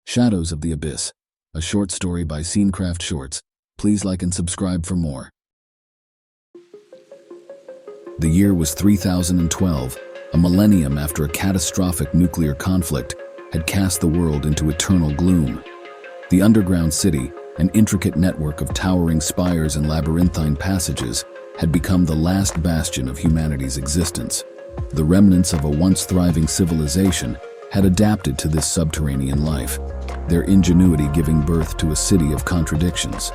Shadows of the Abyss, a short story by Scenecraft Shorts. Please like and subscribe for more. The year was 3012, a millennium after a catastrophic nuclear conflict had cast the world into eternal gloom. The underground city, an intricate network of towering spires and labyrinthine passages, had become the last bastion of humanity's existence. The remnants of a once thriving civilization had adapted to this subterranean life, their ingenuity giving birth to a city of contradictions.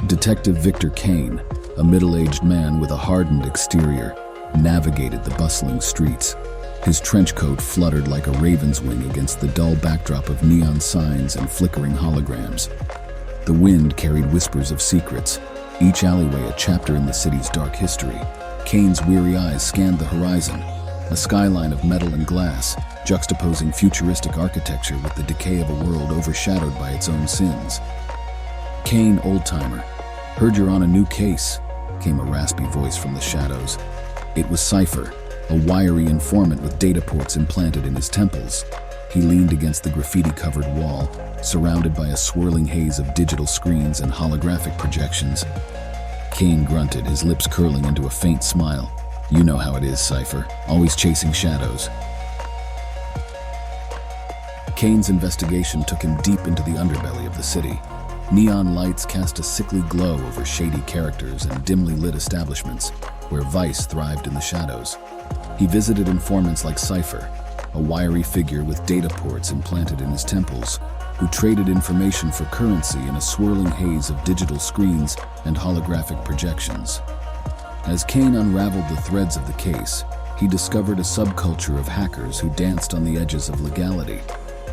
Detective Victor Kane, a middle-aged man with a hardened exterior, navigated the bustling streets. His trench coat fluttered like a raven's wing against the dull backdrop of neon signs and flickering holograms. The wind carried whispers of secrets, each alleyway a chapter in the city's dark history. Kane's weary eyes scanned the horizon, a skyline of metal and glass, juxtaposing futuristic architecture with the decay of a world overshadowed by its own sins. "Kane, old-timer, heard you're on a new case," came a raspy voice from the shadows. It was Cypher, a wiry informant with data ports implanted in his temples. He leaned against the graffiti-covered wall, surrounded by a swirling haze of digital screens and holographic projections. Kane grunted, his lips curling into a faint smile. "You know how it is, Cypher, always chasing shadows." Kane's investigation took him deep into the underbelly of the city. Neon lights cast a sickly glow over shady characters and dimly lit establishments, where vice thrived in the shadows. He visited informants like Cypher, a wiry figure with data ports implanted in his temples, who traded information for currency in a swirling haze of digital screens and holographic projections. As Kane unraveled the threads of the case, he discovered a subculture of hackers who danced on the edges of legality.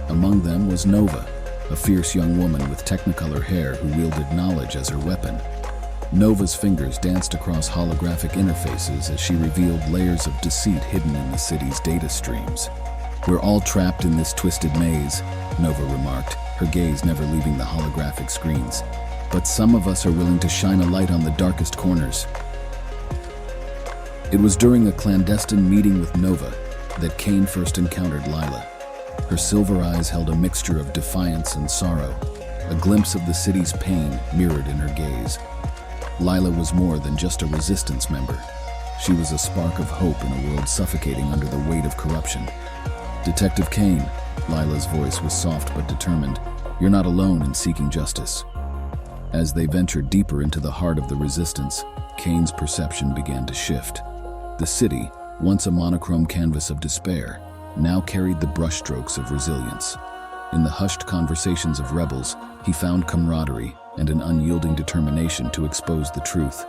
Among them was Nova, a fierce young woman with technicolor hair who wielded knowledge as her weapon. Nova's fingers danced across holographic interfaces as she revealed layers of deceit hidden in the city's data streams. "We're all trapped in this twisted maze," Nova remarked, her gaze never leaving the holographic screens. "But some of us are willing to shine a light on the darkest corners." It was during a clandestine meeting with Nova that Kane first encountered Lila. Her silver eyes held a mixture of defiance and sorrow, a glimpse of the city's pain mirrored in her gaze. Lila was more than just a resistance member. She was a spark of hope in a world suffocating under the weight of corruption. "Detective Kane," Lila's voice was soft but determined, "you're not alone in seeking justice." As they ventured deeper into the heart of the resistance, Kane's perception began to shift. The city, once a monochrome canvas of despair, now carried the brushstrokes of resilience. In the hushed conversations of rebels, he found camaraderie and an unyielding determination to expose the truth.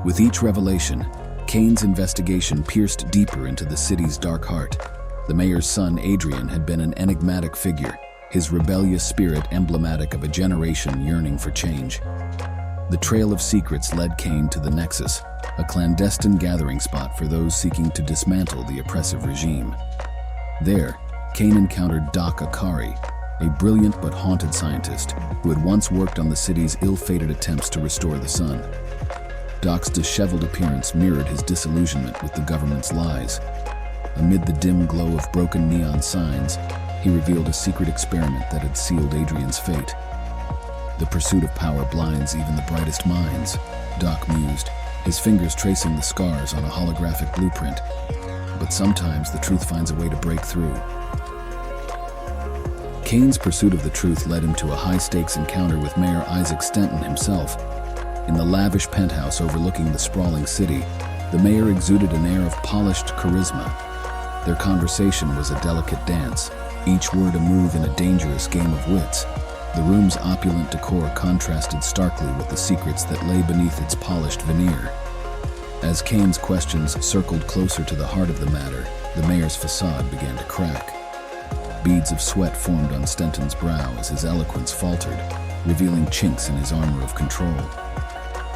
With each revelation, Kane's investigation pierced deeper into the city's dark heart. The mayor's son, Adrian, had been an enigmatic figure, his rebellious spirit emblematic of a generation yearning for change. The trail of secrets led Kane to the Nexus, a clandestine gathering spot for those seeking to dismantle the oppressive regime. There, Kane encountered Doc Akari, a brilliant but haunted scientist who had once worked on the city's ill-fated attempts to restore the sun. Doc's disheveled appearance mirrored his disillusionment with the government's lies. Amid the dim glow of broken neon signs, he revealed a secret experiment that had sealed Adrian's fate. "The pursuit of power blinds even the brightest minds," Doc mused, his fingers tracing the scars on a holographic blueprint. "But sometimes the truth finds a way to break through." Kane's pursuit of the truth led him to a high-stakes encounter with Mayor Isaac Stenton himself. In the lavish penthouse overlooking the sprawling city, the mayor exuded an air of polished charisma. Their conversation was a delicate dance, each word a move in a dangerous game of wits. The room's opulent decor contrasted starkly with the secrets that lay beneath its polished veneer. As Kane's questions circled closer to the heart of the matter, the mayor's facade began to crack. Beads of sweat formed on Stenton's brow as his eloquence faltered, revealing chinks in his armor of control.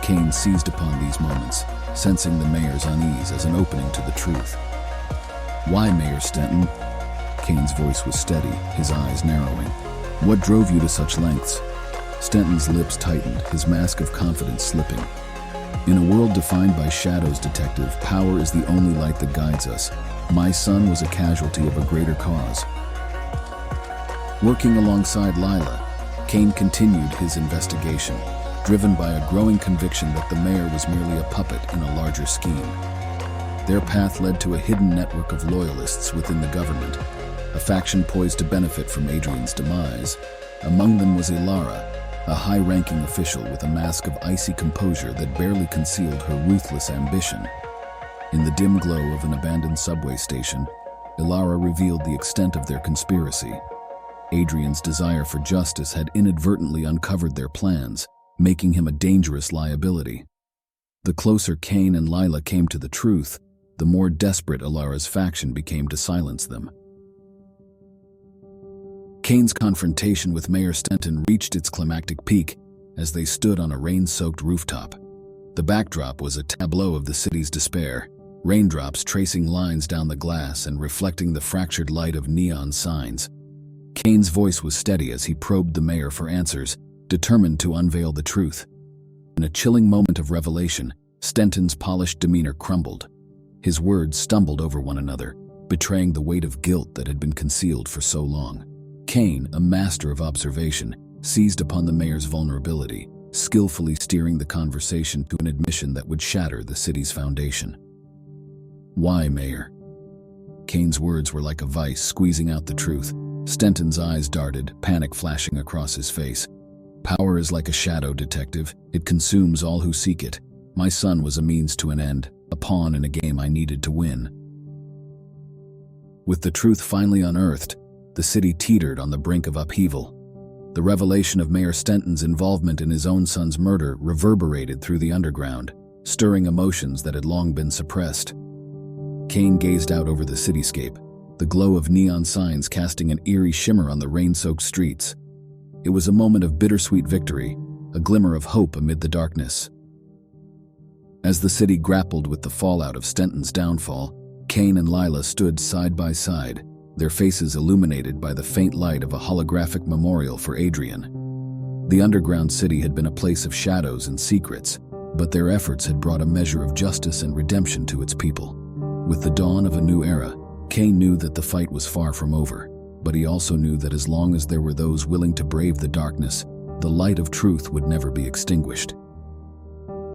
Kane seized upon these moments, sensing the mayor's unease as an opening to the truth. "Why, Mayor Stenton?" Kane's voice was steady, his eyes narrowing. "What drove you to such lengths?" Stenton's lips tightened, his mask of confidence slipping. "In a world defined by shadows, Detective, power is the only light that guides us. My son was a casualty of a greater cause." Working alongside Lila, Kane continued his investigation, driven by a growing conviction that the mayor was merely a puppet in a larger scheme. Their path led to a hidden network of loyalists within the government, a faction poised to benefit from Adrian's demise. Among them was Ilara, a high-ranking official with a mask of icy composure that barely concealed her ruthless ambition. In the dim glow of an abandoned subway station, Ilara revealed the extent of their conspiracy. Adrian's desire for justice had inadvertently uncovered their plans, making him a dangerous liability. The closer Kane and Lila came to the truth, the more desperate Ilara's faction became to silence them. Kane's confrontation with Mayor Stenton reached its climactic peak as they stood on a rain-soaked rooftop. The backdrop was a tableau of the city's despair, raindrops tracing lines down the glass and reflecting the fractured light of neon signs. Kane's voice was steady as he probed the mayor for answers, determined to unveil the truth. In a chilling moment of revelation, Stenton's polished demeanor crumbled. His words stumbled over one another, betraying the weight of guilt that had been concealed for so long. Kane, a master of observation, seized upon the mayor's vulnerability, skillfully steering the conversation to an admission that would shatter the city's foundation. "Why, Mayor?" Kane's words were like a vice squeezing out the truth. Stenton's eyes darted, panic flashing across his face. "Power is like a shadow, detective. It consumes all who seek it. My son was a means to an end, a pawn in a game I needed to win." With the truth finally unearthed, the city teetered on the brink of upheaval. The revelation of Mayor Stenton's involvement in his own son's murder reverberated through the underground, stirring emotions that had long been suppressed. Kane gazed out over the cityscape, the glow of neon signs casting an eerie shimmer on the rain-soaked streets. It was a moment of bittersweet victory, a glimmer of hope amid the darkness. As the city grappled with the fallout of Stenton's downfall, Kane and Lila stood side by side, their faces illuminated by the faint light of a holographic memorial for Adrian. The underground city had been a place of shadows and secrets, but their efforts had brought a measure of justice and redemption to its people. With the dawn of a new era, Kane knew that the fight was far from over, but he also knew that as long as there were those willing to brave the darkness, the light of truth would never be extinguished.